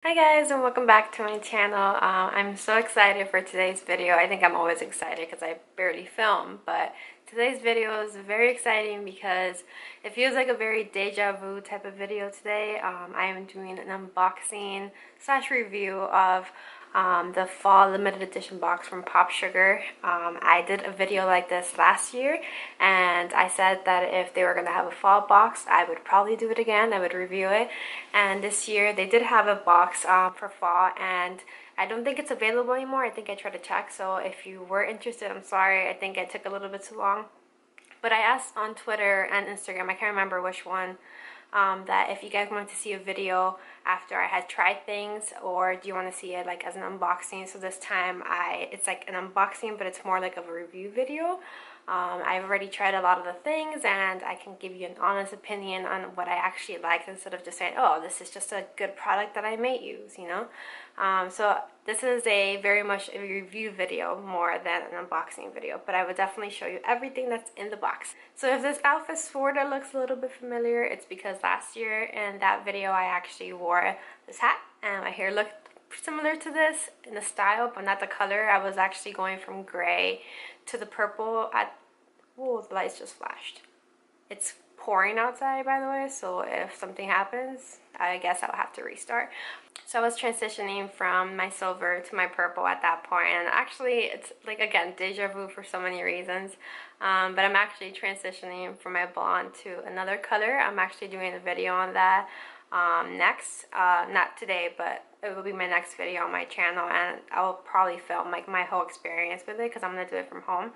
Hi guys, and welcome back to my channel. I'm so excited for today's video. I think I'm always excited because I barely film, but today's video is very exciting because it feels like a very deja vu type of video today. I am doing an unboxing slash review of the fall limited edition box from Popsugar. I did a video like this last year, and I said that if they were going to have a fall box, I would probably do it again. I would review it. And this year they did have a box for fall, and I don't think it's available anymore. I think I tried to check, so if you were interested, I'm sorry. I think I took a little bit too long. But I asked on Twitter and Instagram, I can't remember which one, that if you guys wanted to see a video after I had tried things, or do you want to see it like as an unboxing. So this time it's like an unboxing, but it's more like of a review video. I've already tried a lot of the things, and I can give you an honest opinion on what I actually liked instead of just saying, oh, this is just a good product that I may use, you know. So this is very much a review video more than an unboxing video, but I would definitely show you everything that's in the box. So if this outfit sort of looks a little bit familiar, it's because last year in that video I actually wore this hat, and my hair looked similar to this in the style, but not the color. I was actually going from gray to the purple at, whoa, the lights just flashed. It's pouring outside, by the way, so if something happens, I guess I'll have to restart. So I was transitioning from my silver to my purple at that point, and actually it's like, again, deja vu for so many reasons, but I'm actually transitioning from my blonde to another color. I'm actually doing a video on that next, not today, but it will be my next video on my channel, and I'll probably film like my whole experience with it because I'm going to do it from home,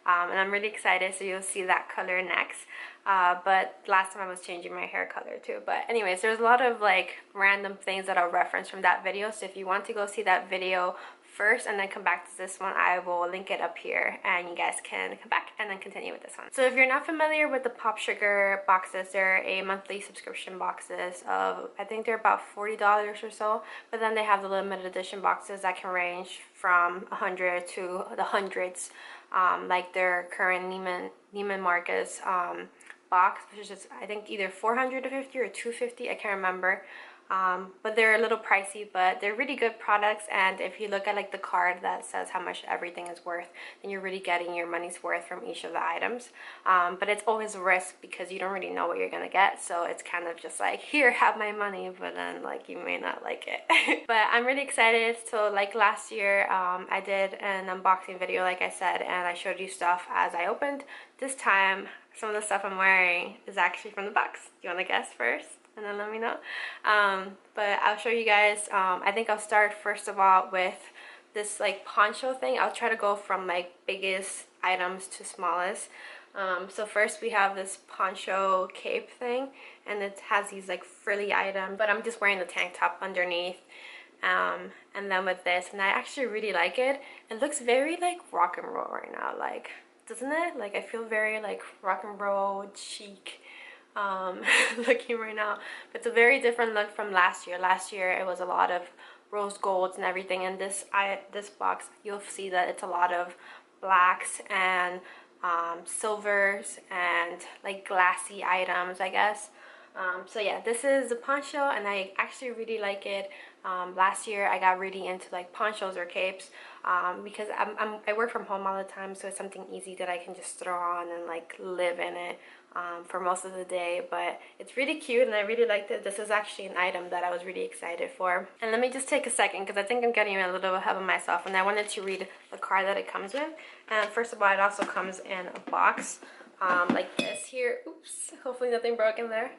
and I'm really excited, so you'll see that color next. But last time I was changing my hair color too. But anyways, there's a lot of like random things that I'll reference from that video, so if you want to go see that video first and then come back to this one, I will link it up here and you guys can come back and then continue with this one. So if you're not familiar with the Popsugar boxes, they're a monthly subscription boxes of, I think they're about $40 or so, but then they have the limited edition boxes that can range from 100 to the hundreds, like their current Neiman Marcus box, which is just, I think either 450 or 250, I can't remember. But they're a little pricey, but they're really good products, and if you look at like the card that says how much everything is worth, then you're really getting your money's worth from each of the items. But it's always a risk because you don't really know what you're gonna get, so it's kind of just like, here, have my money, but then like you may not like it. But I'm really excited. So like last year, I did an unboxing video, like I said, and I showed you stuff as I opened. This time, some of the stuff I'm wearing is actually from the box. Do you want to guess first? And then let me know. But I'll show you guys. I think I'll start first of all with this like poncho thing. I'll try to go from like biggest items to smallest. So first we have this Poncho Cape thing, and it has these like frilly items, but I'm just wearing the tank top underneath. And then with this, and I actually really like it. It looks very like rock and roll right now, like, doesn't it? Like, I feel very like rock and roll chic looking right now. But it's a very different look from last year. Last year it was a lot of rose golds and everything, and this box you'll see that it's a lot of blacks and silvers and like glassy items, I guess. So yeah, this is the poncho, and I actually really like it. Last year I got really into like ponchos or capes, because I work from home all the time, so it's something easy that I can just throw on and like live in it for most of the day. But it's really cute, and I really liked it. This is actually an item that I was really excited for. And let me just take a second because I think I'm getting a little ahead of myself, and I wanted to read the card that it comes with. And first of all, it also comes in a box like this here. Oops, hopefully nothing broke in there.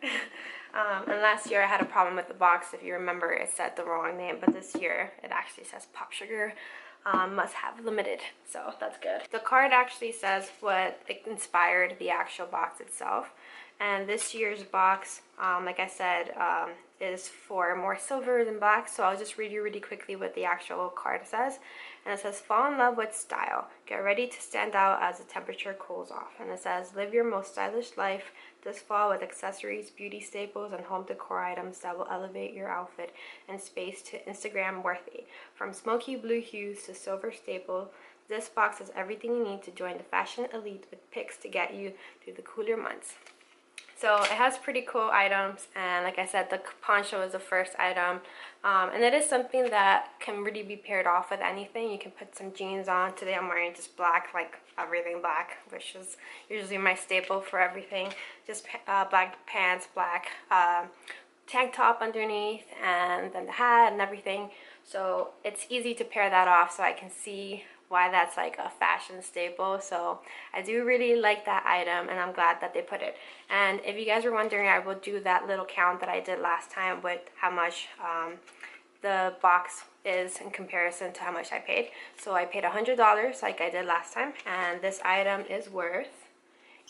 And last year I had a problem with the box. If you remember, it said the wrong name, but this year it actually says Popsugar must have limited, so that's good. The card actually says what inspired the actual box itself, and this year's box, like I said, is for more silver than black, so I'll just read you really quickly what the actual card says. And it says, fall in love with style. Get ready to stand out as the temperature cools off. And it says, live your most stylish life this fall with accessories, beauty staples, and home decor items that will elevate your outfit and space to Instagram worthy. From smoky blue hues to silver staple, this box has everything you need to join the fashion elite with picks to get you through the cooler months. So it has pretty cool items, and like I said, the poncho is the first item, and it is something that can really be paired off with anything. You can put some jeans on. Today I'm wearing just black, like everything black, which is usually my staple for everything. Just black pants, black tank top underneath, and then the hat and everything. So it's easy to pair that off, so I can see why that's like a fashion staple. So I do really like that item, and I'm glad that they put it. And if you guys were wondering, I will do that little count that I did last time with how much the box is in comparison to how much I paid. So I paid $100 like I did last time, and this item is worth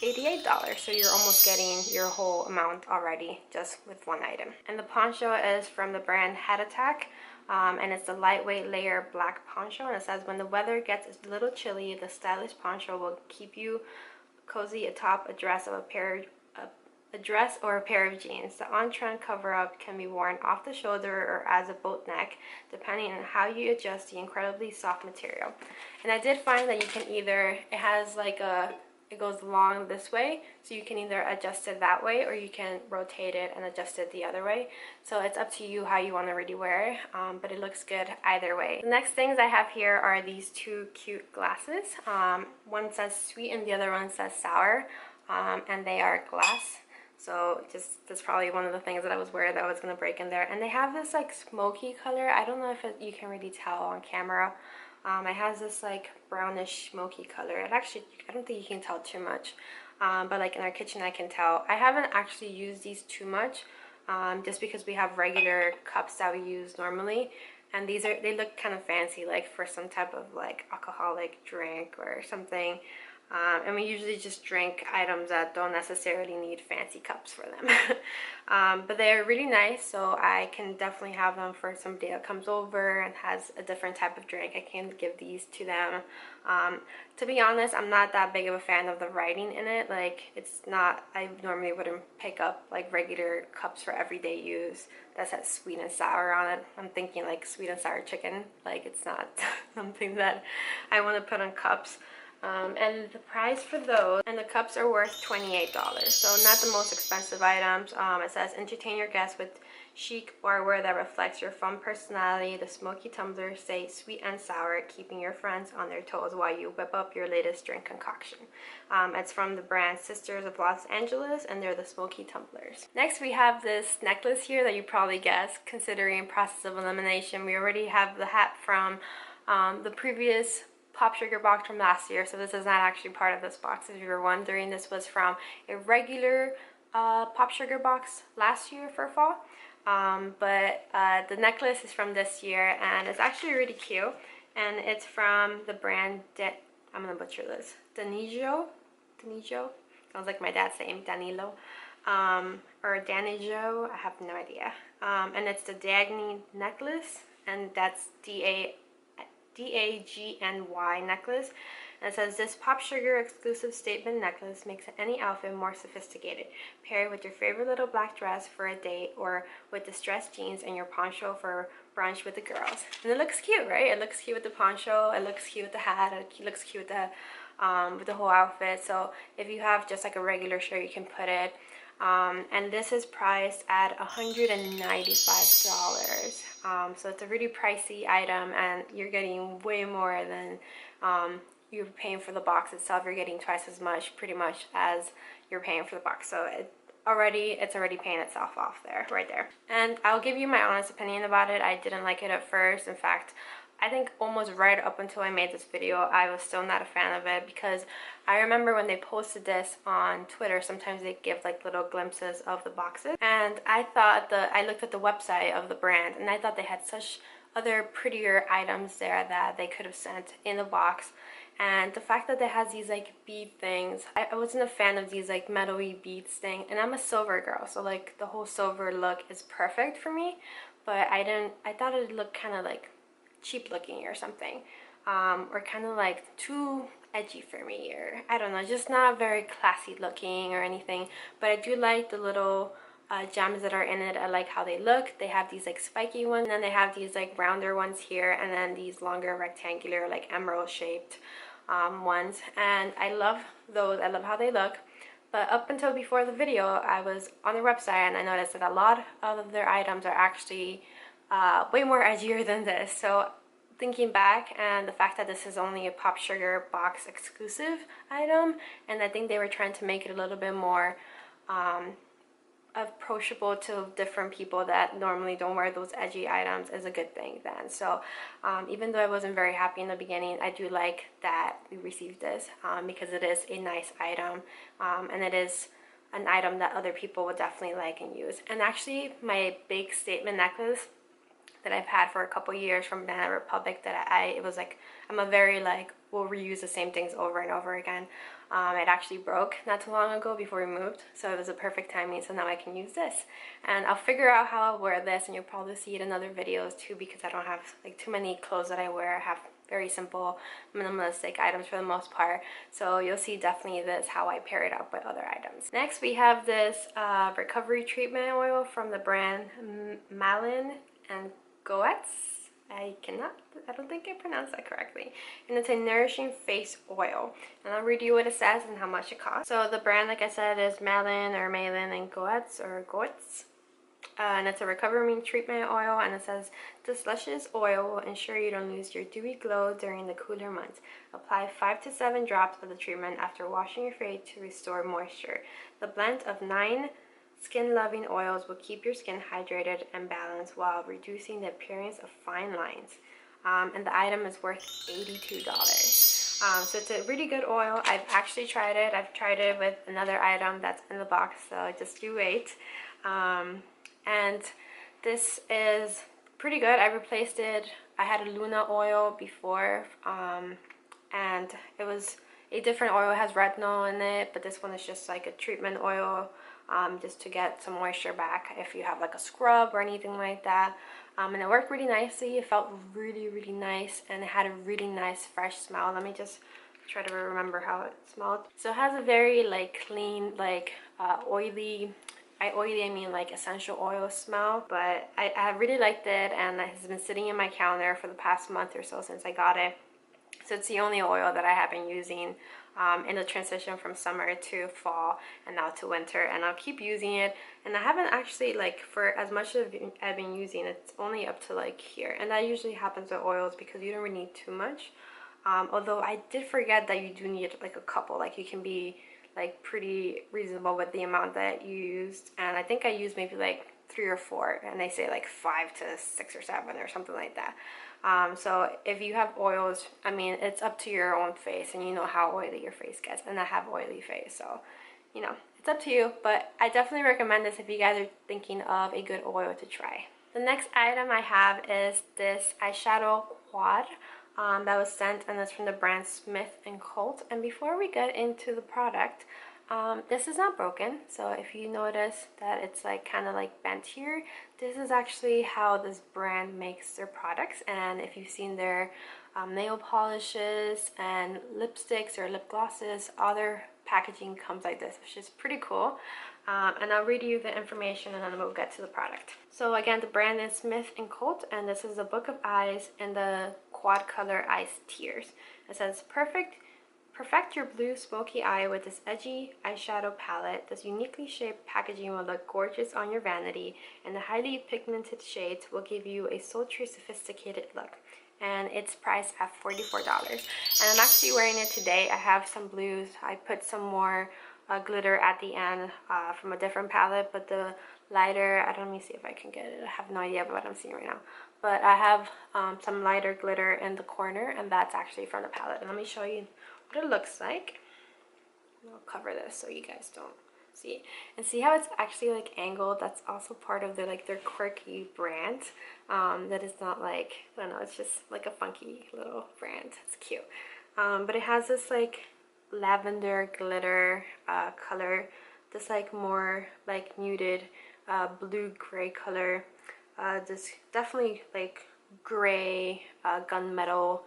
$88. So you're almost getting your whole amount already just with one item. And the poncho is from the brand Head Attack. And it's a lightweight layer black poncho, and it says, when the weather gets a little chilly, the stylish poncho will keep you cozy atop a dress or a pair of jeans. The on-trend cover-up can be worn off the shoulder or as a boat neck, depending on how you adjust the incredibly soft material. And I did find that you can either, it has like it goes long this way, so you can either adjust it that way or you can rotate it and adjust it the other way. So it's up to you how you want to really wear it, but it looks good either way. The next things I have here are these two cute glasses. One says sweet and the other one says sour, and they are glass. So that's probably one of the things that I was worried that I was going to break in there. And they have this like smoky color. I don't know if you can really tell on camera. It has this like brownish smoky color. It actually, I don't think you can tell too much, but like in our kitchen I can tell. I haven't actually used these too much, just because we have regular cups that we use normally, and they look kind of fancy, like for some type of like alcoholic drink or something. And we usually just drink items that don't necessarily need fancy cups for them. But they're really nice, so I can definitely have them for somebody that comes over and has a different type of drink. I can give these to them. To be honest, I'm not that big of a fan of the writing in it. Like, it's not, I normally wouldn't pick up like regular cups for everyday use that says sweet and sour on it. I'm thinking like sweet and sour chicken. Like, it's not something that I want to put on cups. And the price for those, and the cups are worth $28, so not the most expensive items. It says, entertain your guests with chic barware that reflects your fun personality. The Smokey tumblers say sweet and sour, keeping your friends on their toes while you whip up your latest drink concoction. It's from the brand Sisters of Los Angeles, and they're the Smokey tumblers. Next, we have this necklace here that you probably guessed, considering process of elimination. We already have the hat from the previous Popsugar box from last year, so this is not actually part of this box. If you were wondering, this was from a regular Popsugar box last year for fall, but the necklace is from this year, and it's actually really cute, and it's from the brand I'm gonna butcher this, Dannijo, sounds like my dad's saying Danilo, or Dannijo, I have no idea, and it's the Dagny necklace, and that's D-A-G-N-Y necklace. And it says, this Popsugar exclusive statement necklace makes any outfit more sophisticated. Pair it with your favorite little black dress for a date, or with distressed jeans and your poncho for brunch with the girls. And it looks cute, right? It looks cute with the poncho, it looks cute with the hat, it looks cute with the whole outfit. So if you have just like a regular shirt, you can put it. And this is priced at $195. So it's a really pricey item, and you're getting way more than you're paying for the box itself. You're getting twice as much pretty much as you're paying for the box. So it's already paying itself off there, right there. And I'll give you my honest opinion about it. I didn't like it at first. In fact, I think almost right up until I made this video, I was still not a fan of it, because I remember when they posted this on Twitter, sometimes they give like little glimpses of the boxes, and I looked at the website of the brand, and I thought they had such other prettier items there that they could have sent in the box. And the fact that it has these like bead things, I wasn't a fan of these like metal-y beads thing, and I'm a silver girl, so like the whole silver look is perfect for me, but I thought it looked kind of like cheap looking or something, or kind of like too edgy for me, or I don't know, just not very classy looking or anything. But I do like the little gems that are in it. I like how they look. They have these like spiky ones, and then they have these like rounder ones here, and then these longer rectangular like emerald shaped ones, and I love those. I love how they look. But up until before the video, I was on their website and I noticed that a lot of their items are actually way more edgier than this. So thinking back, and the fact that this is only a Popsugar box exclusive item, and I think they were trying to make it a little bit more approachable to different people that normally don't wear those edgy items, is a good thing then. So even though I wasn't very happy in the beginning, I do like that we received this because it is a nice item, and it is an item that other people would definitely like and use. And actually, my big statement necklace that I've had for a couple years from Banana Republic, that it was like, I'm a very like, we'll reuse the same things over and over again. It actually broke not too long ago before we moved, so it was a perfect timing, so now I can use this. And I'll figure out how I'll wear this, and you'll probably see it in other videos too, because I don't have like too many clothes that I wear. I have very simple, minimalistic items for the most part, so you'll see definitely this, how I pair it up with other items. Next, we have this recovery treatment oil from the brand Malin and Goetz. I don't think I pronounced that correctly. And it's a nourishing face oil. And I'll read you what it says and how much it costs. So the brand, like I said, is Malin and Goetz or Goetz. And it's a recovery treatment oil, and it says, this luscious oil will ensure you don't lose your dewy glow during the cooler months. Apply 5 to 7 drops of the treatment after washing your face to restore moisture. The blend of 9 skin-loving oils will keep your skin hydrated and balanced while reducing the appearance of fine lines. And the item is worth $82. So it's a really good oil. I've actually tried it. I've tried it with another item that's in the box, so just you wait. And this is pretty good. I replaced it. I had a Luna oil before, and it was a different oil. It has retinol in it, but this one is just like a treatment oil, just to get some moisture back if you have like a scrub or anything like that. And it worked really nicely. It felt really, really nice, and it had a really nice fresh smell. Let me just try to remember how it smelled. So it has a very like clean, like oily, I mean like essential oil smell, but I really liked it, and it has been sitting in my counter for the past month or so since I got it. So it's the only oil that I have been using in the transition from summer to fall and now to winter, and I'll keep using it. And I haven't actually, like, for as much as I've been using, it's only up to like here, and that usually happens with oils because you don't really need too much. Although I did forget that you do need like a couple, like you can be like pretty reasonable with the amount that you used, and I think I used maybe like 3 or 4, and they say like 5 to 6 or 7 or something like that. So if you have oils, I mean, it's up to your own face, and you know how oily your face gets, and I have oily face, so you know, it's up to you. But I definitely recommend this if you guys are thinking of a good oil to try. The next item I have is this Eyeshadow Quad that was sent, and it's from the brand Smith & Colt. And before we get into the product, this is not broken, so if you notice that it's like kind of like bent here, this is actually how this brand makes their products. And if you've seen their nail polishes and lipsticks or lip glosses, all their packaging comes like this, which is pretty cool. And I'll read you the information and then we'll get to the product. So again, the brand is Smith & Colt, and this is the Book of Eyes in the Quad Color Eyes Tiers. It says, Perfect your blue smoky eye with this edgy eyeshadow palette. This uniquely shaped packaging will look gorgeous on your vanity, and the highly pigmented shades will give you a sultry, sophisticated look. And it's priced at $44. And I'm actually wearing it today. I have some blues. I put some more glitter at the end from a different palette, but the lighter, let me see if I can get it. I have no idea what I'm seeing right now. But I have some lighter glitter in the corner, and that's actually from the palette. And let me show you what it looks like. I'll cover this so you guys don't see it. And see how it's actually like angled? That's also part of their quirky brand. That is not like, I don't know, it's just like a funky little brand. It's cute. But it has this like lavender glitter color, this like more like muted blue gray color, this definitely like gray gunmetal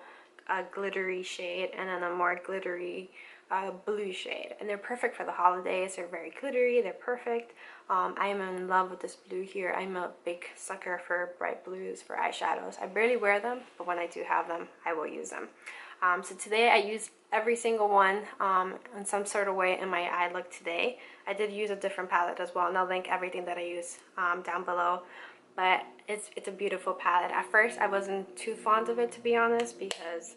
glittery shade, and then a more glittery blue shade, and they're perfect for the holidays. They're very glittery, they're perfect. I am in love with this blue here. I'm a big sucker for bright blues for eyeshadows. I barely wear them, but when I do have them, I will use them. So today I used every single one in some sort of way in my eye look today. I did use a different palette as well, and I'll link everything that I use down below. But it's a beautiful palette. At first I wasn't too fond of it, to be honest, because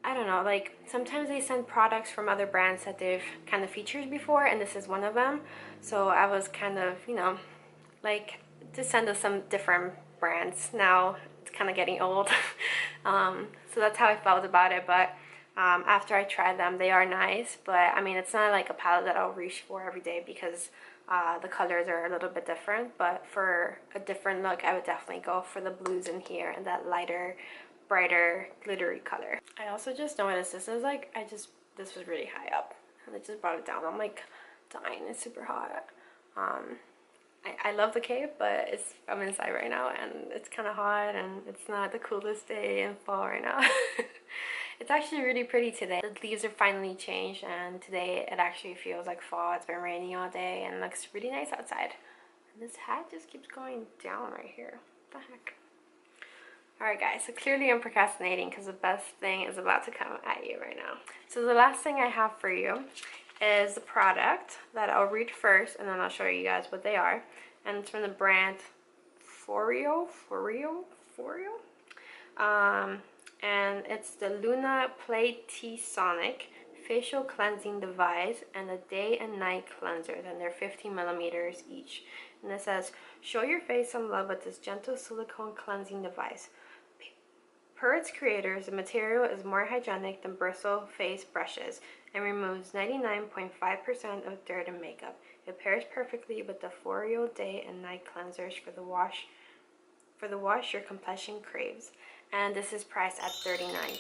I don't know, like sometimes they send products from other brands that they've kind of featured before, and this is one of them. So I was kind of, you know, like, to send us some different brands. Now it's kind of getting old. So that's how I felt about it. But after I tried them, they are nice. But I mean, it's not like a palette that I'll reach for every day because the colors are a little bit different. But for a different look, I would definitely go for the blues in here and that lighter, brighter, glittery color. I also just noticed this is like, this was really high up, and I just brought it down. I'm like dying, it's super hot. I love the cape, but I'm inside right now and it's kind of hot and it's not the coolest day in fall right now. It's actually really pretty today. The leaves are finally changed, and today it actually feels like fall. It's been raining all day and it looks really nice outside. And this hat just keeps going down right here. What the heck? Alright guys, so clearly I'm procrastinating because the best thing is about to come at you right now. So the last thing I have for you is the product that I'll read first, and then I'll show you guys what they are. And it's from the brand Foreo. And it's the Luna Play Tea Sonic Facial Cleansing Device and a Day and Night Cleanser. And they're 15 millimeters each. And it says, show your face some love with this gentle silicone cleansing device. Per its creators, the material is more hygienic than bristle face brushes and removes 99.5% of dirt and makeup. It pairs perfectly with the Foreo Day and Night Cleansers for the wash your complexion craves. And this is priced at $39.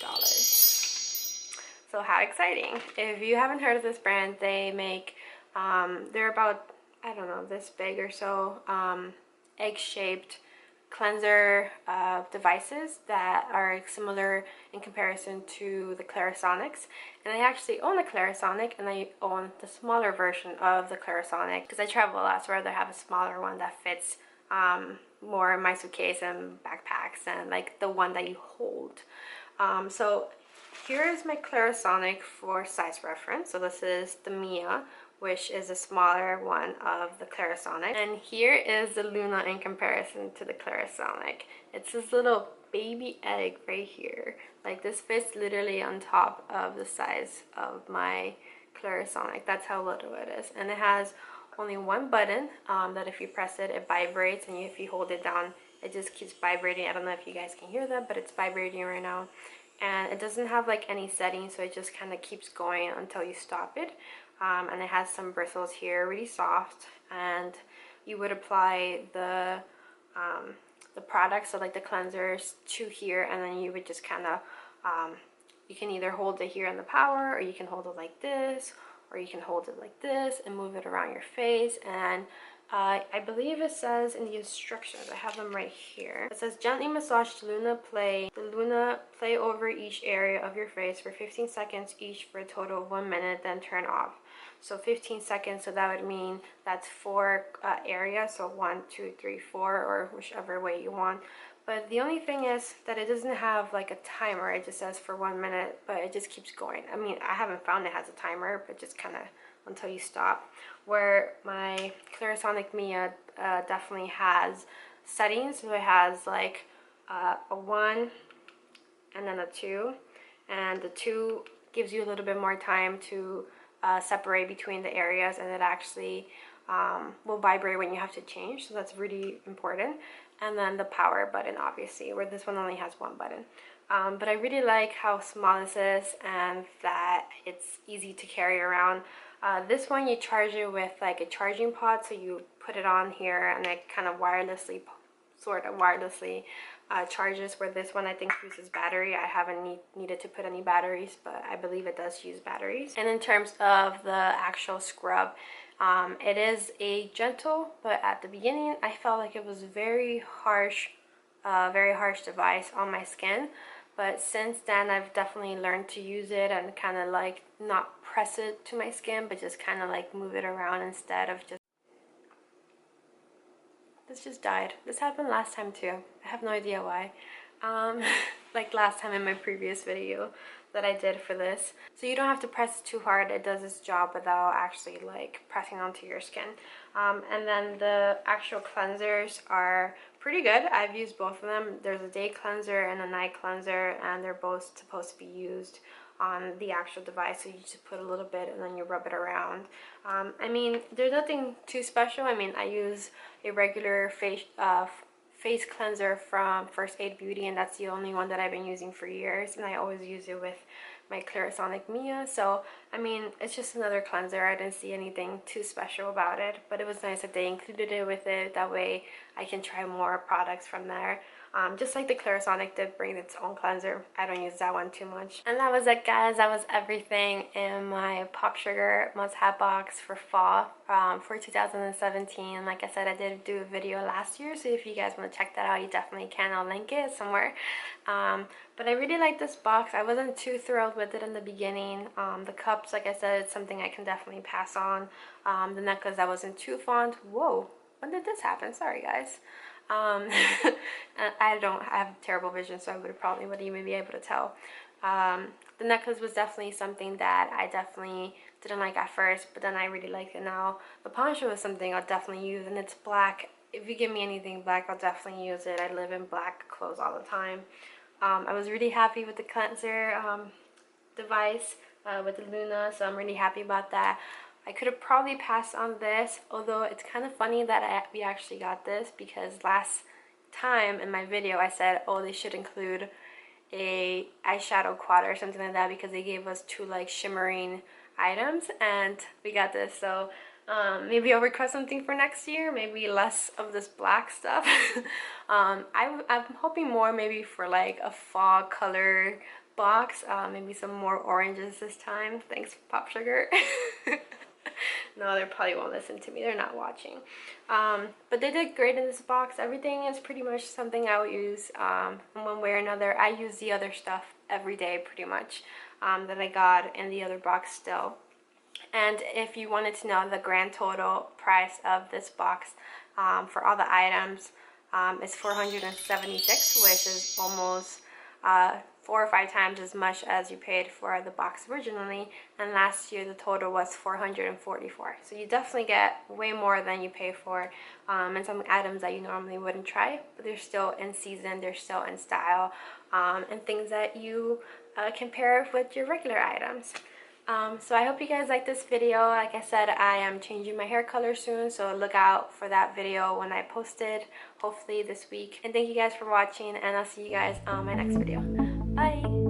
So how exciting. If you haven't heard of this brand, they make, they're about, I don't know, this big or so, egg-shaped cleanser devices that are similar in comparison to the Clarisonics. And I actually own a Clarisonic, and I own the smaller version of the Clarisonic because I travel a lot, so I'd rather have a smaller one that fits more in my suitcase and backpacks, and like the one that you hold. So here is my Clarisonic for size reference. So this is the Mia, which is a smaller one of the Clarisonic. And here is the Luna in comparison to the Clarisonic. It's this little baby egg right here. Like, this fits literally on top of the size of my Clarisonic. That's how little it is. And it has only one button that if you press it, it vibrates, and if you hold it down, it just keeps vibrating. I don't know if you guys can hear that, but it's vibrating right now. And it doesn't have like any settings, so it just kind of keeps going until you stop it. And it has some bristles here, really soft, and you would apply the product, so like the cleansers, to here, and then you would just kind of you can either hold it here in the power, or you can hold it like this, or you can hold it like this and move it around your face. And I believe it says in the instructions, I have them right here, it says gently massage the Luna Play over each area of your face for 15 seconds each for a total of 1 minute, then turn off. So 15 seconds, so that would mean that's 4 areas, so 1, 2, 3, 4, or whichever way you want. But the only thing is that it doesn't have like a timer. It just says for 1 minute, but it just keeps going. I mean, I haven't found it has a timer, but just kind of until you stop. Where my Clarisonic Mia definitely has settings, so it has like a 1 and then a 2, and the 2 gives you a little bit more time to separate between the areas, and it actually will vibrate when you have to change, so that's really important. And then the power button, obviously, where this one only has 1 button. But I really like how small this is and that it's easy to carry around. This one you charge it with like a charging pod, so you put it on here and it kind of wirelessly charges, where this one I think uses battery. I haven't needed to put any batteries, but I believe it does use batteries. And in terms of the actual scrub, it is a gentle, but at the beginning I felt like it was very harsh device on my skin. But since then I've definitely learned to use it and kind of like not press it to my skin, but just kind of like move it around instead of just... This just died. This happened last time too. I have no idea why. Like last time in my previous video that I did for this. So you don't have to press it too hard. It does its job without actually like pressing onto your skin. And then the actual cleansers are pretty good. I've used both of them. There's a day cleanser and a night cleanser, and they're both supposed to be used on the actual device. So you just put a little bit and then you rub it around. I mean, there's nothing too special. I mean, I use a regular face cleanser from First Aid Beauty, and that's the only one that I've been using for years, and I always use it with my Clarisonic Mia. So I mean, it's just another cleanser. I didn't see anything too special about it, but it was nice that they included it with it. That way I can try more products from there. Just like the Clarisonic did bring its own cleanser. I don't use that one too much. And that was it, guys. That was everything in my Popsugar must-have box for fall for 2017. Like I said, I did do a video last year, so if you guys want to check that out, you definitely can. I'll link it somewhere. But I really like this box. I wasn't too thrilled with it in the beginning. The cups, like I said, it's something I can definitely pass on. The necklace, I wasn't too fond. Whoa, when did this happen? Sorry, guys. I don't have terrible vision, so I wouldn't even be able to tell. The necklace was definitely something that I definitely didn't like at first, but then I really like it now. The poncho is something I'll definitely use, and it's black. If you give me anything black, I'll definitely use it. I live in black clothes all the time. I was really happy with the cleanser device with the Luna, so I'm really happy about that. I could have probably passed on this, although it's kind of funny that we actually got this, because last time in my video I said, oh, they should include a eyeshadow quad or something like that, because they gave us 2 like shimmering items, and we got this. So maybe I'll request something for next year, maybe less of this black stuff. I'm hoping more maybe for like a fall color box, maybe some more oranges this time. Thanks, Popsugar. No, they probably won't listen to me. They're not watching. But they did great in this box. Everything is pretty much something I would use in one way or another. I use the other stuff every day pretty much that I got in the other box still. And if you wanted to know the grand total price of this box for all the items, is $476, which is almost 4 or 5 times as much as you paid for the box originally, and last year the total was $444. So you definitely get way more than you pay for, and some items that you normally wouldn't try, but they're still in season, they're still in style, and things that you can pair with your regular items. So I hope you guys like this video. Like I said, I am changing my hair color soon, so look out for that video when I post it, hopefully this week. And thank you guys for watching, and I'll see you guys on my next video. Bye!